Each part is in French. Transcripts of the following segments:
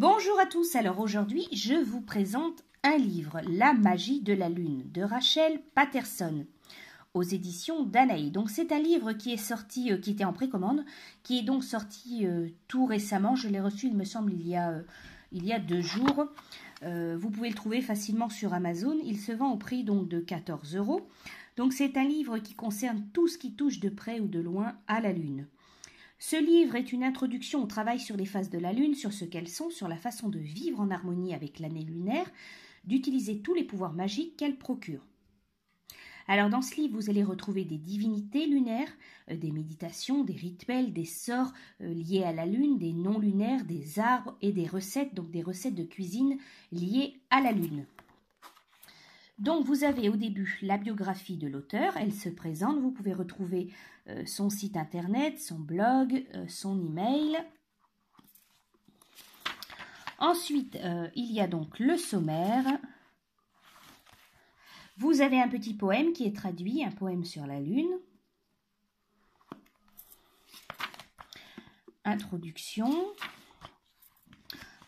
Bonjour à tous, alors aujourd'hui je vous présente un livre, La magie de la lune, de Rachel Patterson, aux éditions Danaï. Donc c'est un livre qui est sorti, qui était en précommande, qui est donc sorti tout récemment. Je l'ai reçu, il me semble, il y a 2 jours. Vous pouvez le trouver facilement sur Amazon. Il se vend au prix donc de 14 €. Donc c'est un livre qui concerne tout ce qui touche de près ou de loin à la lune. Ce livre est une introduction au travail sur les phases de la Lune, sur ce qu'elles sont, sur la façon de vivre en harmonie avec l'année lunaire, d'utiliser tous les pouvoirs magiques qu'elle procure. Alors dans ce livre, vous allez retrouver des divinités lunaires, des méditations, des rituels, des sorts liés à la Lune, des noms lunaires, des arbres et des recettes, donc des recettes de cuisine liées à la Lune. Donc vous avez au début la biographie de l'auteur, elle se présente, vous pouvez retrouver son site internet, son blog, son email. Ensuite, il y a donc le sommaire. Vous avez un petit poème qui est traduit, un poème sur la Lune. Introduction.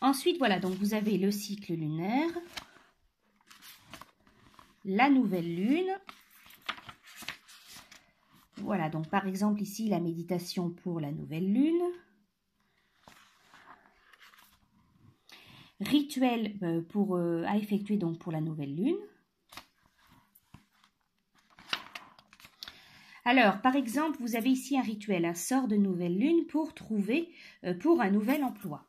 Ensuite, voilà, donc vous avez le cycle lunaire. La nouvelle lune. Voilà, donc par exemple ici la méditation pour la nouvelle lune. Rituel à effectuer donc pour la nouvelle lune. Alors, par exemple, vous avez ici un rituel, un sort de nouvelle lune pour trouver pour un nouvel emploi.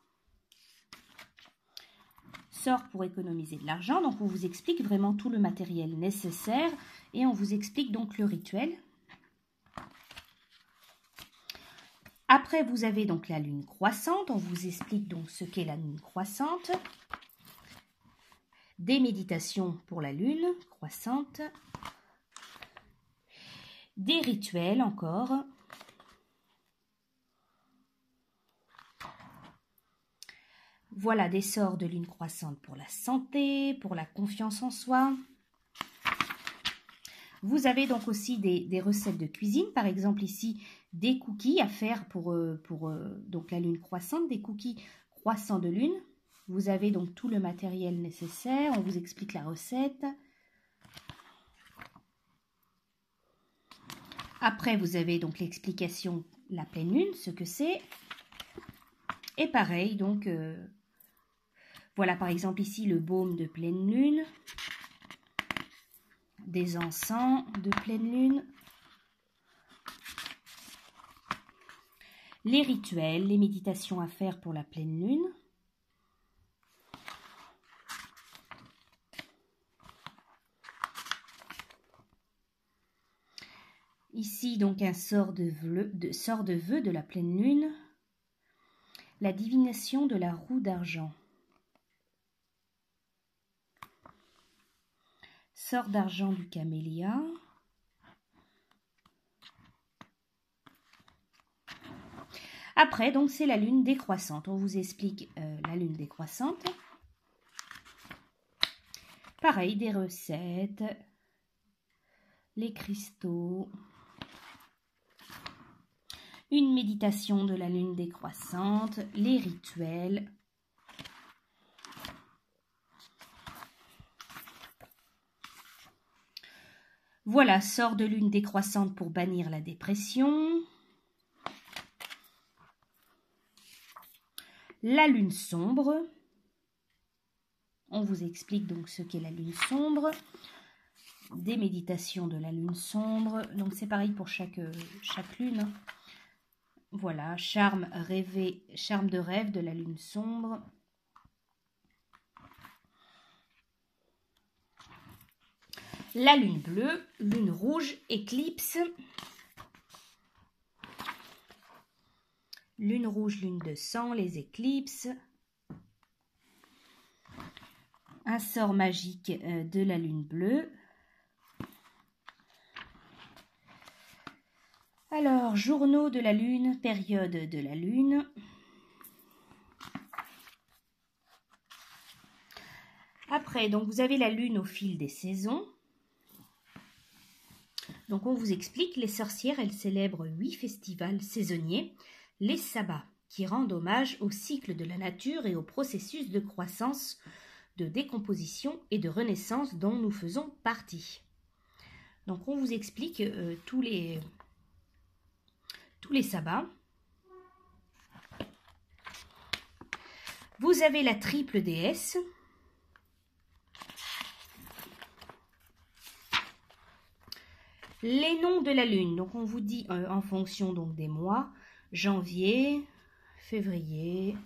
Sort pour économiser de l'argent, donc on vous explique vraiment tout le matériel nécessaire et on vous explique donc le rituel. Après, vous avez donc la lune croissante, on vous explique donc ce qu'est la lune croissante. Des méditations pour la lune croissante. Des rituels encore. Voilà des sorts de lune croissante pour la santé, pour la confiance en soi. Vous avez donc aussi des recettes de cuisine, par exemple ici des cookies à faire pour donc la lune croissante, des cookies croissants de lune. Vous avez donc tout le matériel nécessaire, on vous explique la recette. Après, vous avez donc l'explication la pleine lune, ce que c'est. Et pareil, donc voilà par exemple ici le baume de pleine lune. Des encens de pleine lune, les rituels, les méditations à faire pour la pleine lune, ici donc un sort de vœu de la pleine lune, la divination de la roue d'argent. Sort d'argent du camélia. Après, donc, c'est la lune décroissante. On vous explique la lune décroissante. Pareil, des recettes, les cristaux, une méditation de la lune décroissante, les rituels. Voilà, sort de lune décroissante pour bannir la dépression. La lune sombre. On vous explique donc ce qu'est la lune sombre. Des méditations de la lune sombre. Donc c'est pareil pour chaque lune. Voilà, charme de rêve de la lune sombre. La lune bleue, lune rouge, éclipse. Lune rouge, lune de sang, les éclipses. Un sort magique de la lune bleue. Alors, journaux de la lune, période de la lune. Après, donc vous avez la lune au fil des saisons. Donc on vous explique, les sorcières, elles célèbrent 8 festivals saisonniers. Les sabbats qui rendent hommage au cycle de la nature et au processus de croissance, de décomposition et de renaissance dont nous faisons partie. Donc on vous explique tous les sabbats. Vous avez la triple déesse. Les noms de la lune, donc on vous dit en fonction donc des mois, janvier, février,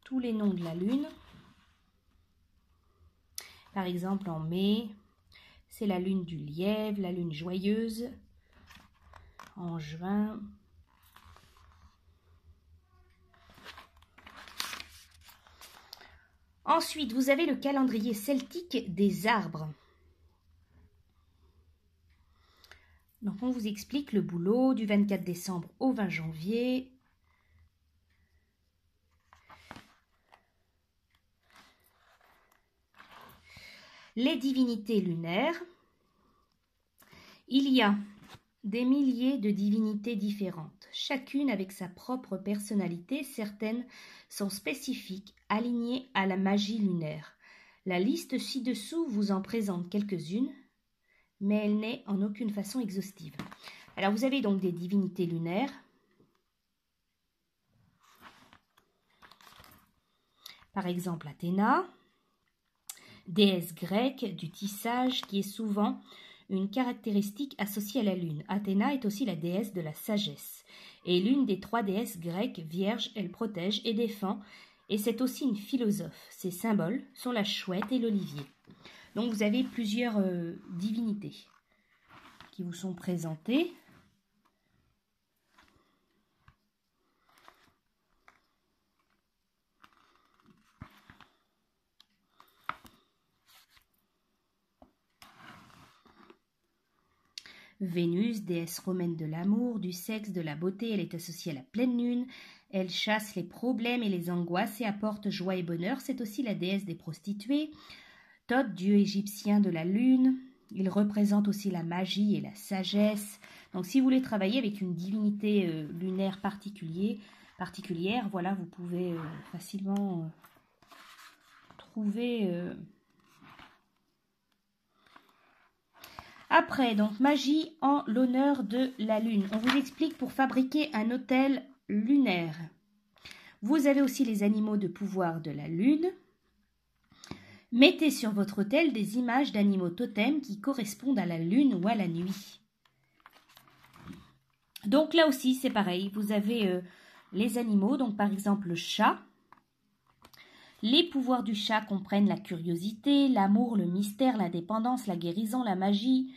tous les noms de la lune. Par exemple en mai, c'est la lune du lièvre, la lune joyeuse. En juin, ensuite, vous avez le calendrier celtique des arbres. Donc, on vous explique le boulot du 24 décembre au 20 janvier. Les divinités lunaires. Il y a des milliers de divinités différentes, chacune avec sa propre personnalité. Certaines sont spécifiques, alignées à la magie lunaire. La liste ci-dessous vous en présente quelques-unes, mais elle n'est en aucune façon exhaustive. Alors vous avez donc des divinités lunaires. Par exemple Athéna, déesse grecque du tissage qui est souvent une caractéristique associée à la lune. Athéna est aussi la déesse de la sagesse et l'une des 3 déesses grecques vierges. Elle protège et défend et c'est aussi une philosophe. Ses symboles sont la chouette et l'olivier. Donc vous avez plusieurs divinités qui vous sont présentées. Vénus, déesse romaine de l'amour, du sexe, de la beauté, elle est associée à la pleine lune. Elle chasse les problèmes et les angoisses et apporte joie et bonheur. C'est aussi la déesse des prostituées. Thoth, dieu égyptien de la lune. Il représente aussi la magie et la sagesse. Donc si vous voulez travailler avec une divinité lunaire particulière, voilà, vous pouvez facilement trouver... Après, donc, magie en l'honneur de la lune. On vous explique pour fabriquer un autel lunaire. Vous avez aussi les animaux de pouvoir de la lune. Mettez sur votre autel des images d'animaux totems qui correspondent à la lune ou à la nuit. Donc là aussi, c'est pareil. Vous avez les animaux, donc par exemple le chat. Les pouvoirs du chat comprennent la curiosité, l'amour, le mystère, l'indépendance, la guérison, la magie,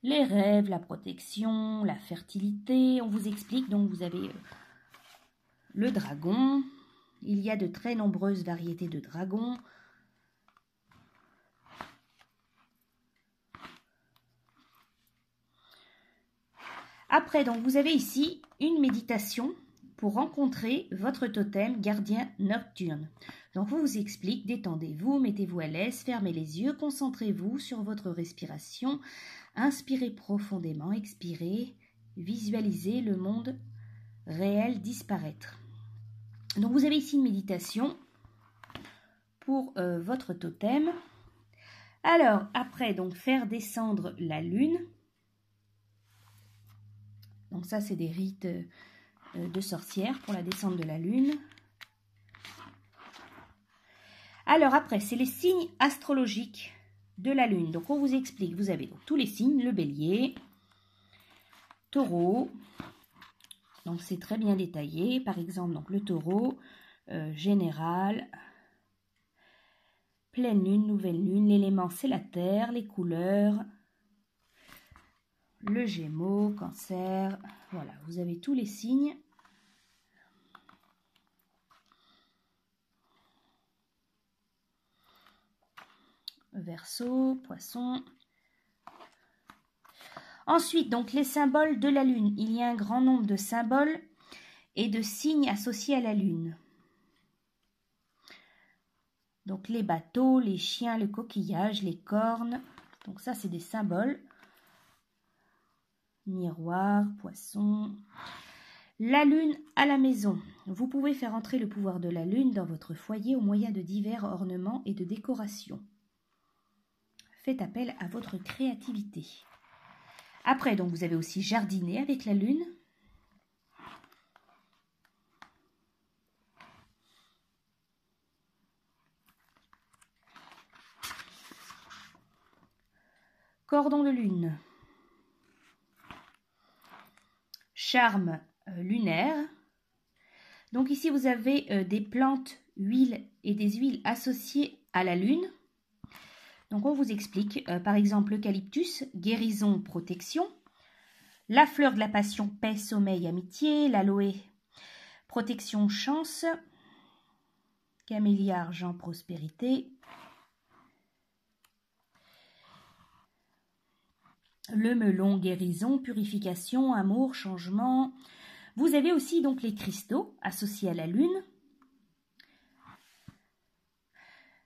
les rêves, la protection, la fertilité. On vous explique, donc vous avez le dragon. Il y a de très nombreuses variétés de dragons. Après, donc vous avez ici une méditation pour rencontrer votre totem gardien nocturne. Donc, on vous explique, détendez-vous, mettez-vous à l'aise, fermez les yeux, concentrez-vous sur votre respiration, inspirez profondément, expirez, visualisez le monde réel disparaître. Donc, vous avez ici une méditation pour votre totem. Alors, après, donc, faire descendre la lune. Donc, ça, c'est des rites de sorcières pour la descente de la lune. Alors après, c'est les signes astrologiques de la lune. Donc on vous explique, vous avez donc tous les signes, le bélier, taureau. Donc c'est très bien détaillé. Par exemple, donc le taureau, général, pleine lune, nouvelle lune. L'élément, c'est la terre, les couleurs, le gémeaux, cancer. Voilà, vous avez tous les signes. Verseau, poisson. Ensuite, donc les symboles de la lune. Il y a un grand nombre de symboles et de signes associés à la lune. Donc les bateaux, les chiens, le coquillage, les cornes. Donc ça, c'est des symboles. Miroir, poisson. La lune à la maison. Vous pouvez faire entrer le pouvoir de la lune dans votre foyer au moyen de divers ornements et de décorations. Faites appel à votre créativité. Après, donc, vous avez aussi jardiner avec la lune. Cordon de lune. Charme lunaire. Donc ici, vous avez des plantes, huiles et des huiles associées à la lune. Donc on vous explique, par exemple, l'eucalyptus, guérison, protection. La fleur de la passion, paix, sommeil, amitié. L'aloe, protection, chance. Camélia, argent, prospérité. Le melon, guérison, purification, amour, changement. Vous avez aussi donc les cristaux associés à la lune.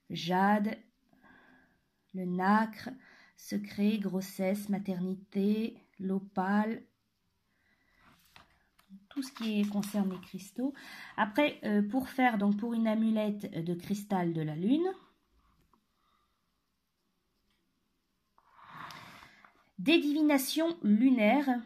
Jade, le nacre, secret, grossesse, maternité, l'opale, tout ce qui concerne les cristaux. Après, pour faire donc pour une amulette de cristal de la lune, des divinations lunaires.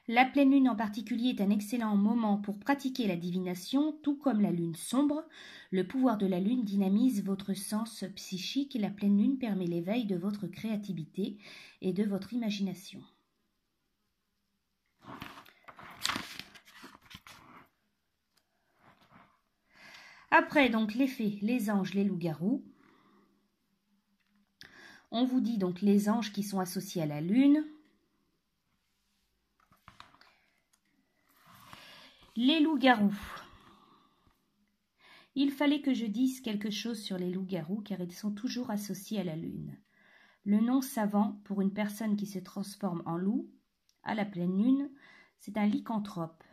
La pleine lune en particulier est un excellent moment pour pratiquer la divination, tout comme la lune sombre. Le pouvoir de la lune dynamise votre sens psychique et la pleine lune permet l'éveil de votre créativité et de votre imagination. Après, donc, les fées, les anges, les loups-garous. On vous dit donc les anges qui sont associés à la lune. Les loups-garous. Il fallait que je dise quelque chose sur les loups-garous car ils sont toujours associés à la lune. Le nom savant pour une personne qui se transforme en loup à la pleine lune, c'est un lycanthrope.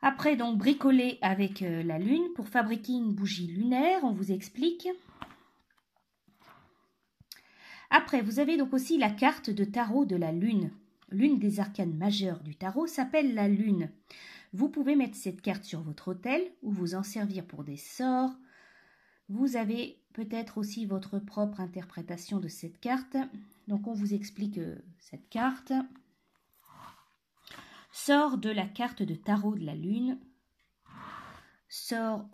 Après, donc, bricoler avec la lune pour fabriquer une bougie lunaire, on vous explique. Après, vous avez donc aussi la carte de tarot de la lune. L'une des arcanes majeures du tarot s'appelle la lune. Vous pouvez mettre cette carte sur votre autel ou vous en servir pour des sorts. Vous avez peut-être aussi votre propre interprétation de cette carte. Donc, on vous explique cette carte. Sort de la carte de tarot de la lune. Sort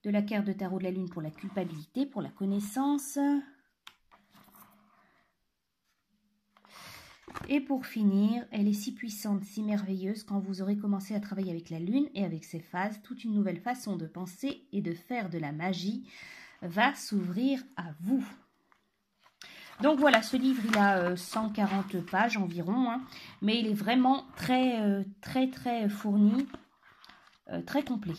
de la carte de tarot de la lune pour la culpabilité, pour la connaissance. Et pour finir, elle est si puissante, si merveilleuse, quand vous aurez commencé à travailler avec la lune et avec ses phases, toute une nouvelle façon de penser et de faire de la magie va s'ouvrir à vous. Donc voilà, ce livre, il a 140 pages environ, hein, mais il est vraiment très fourni, très complet.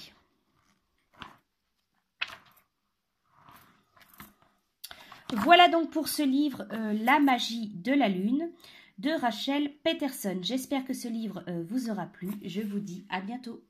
Voilà donc pour ce livre, La magie de la lune, de Rachel Peterson. J'espère que ce livre vous aura plu. Je vous dis à bientôt.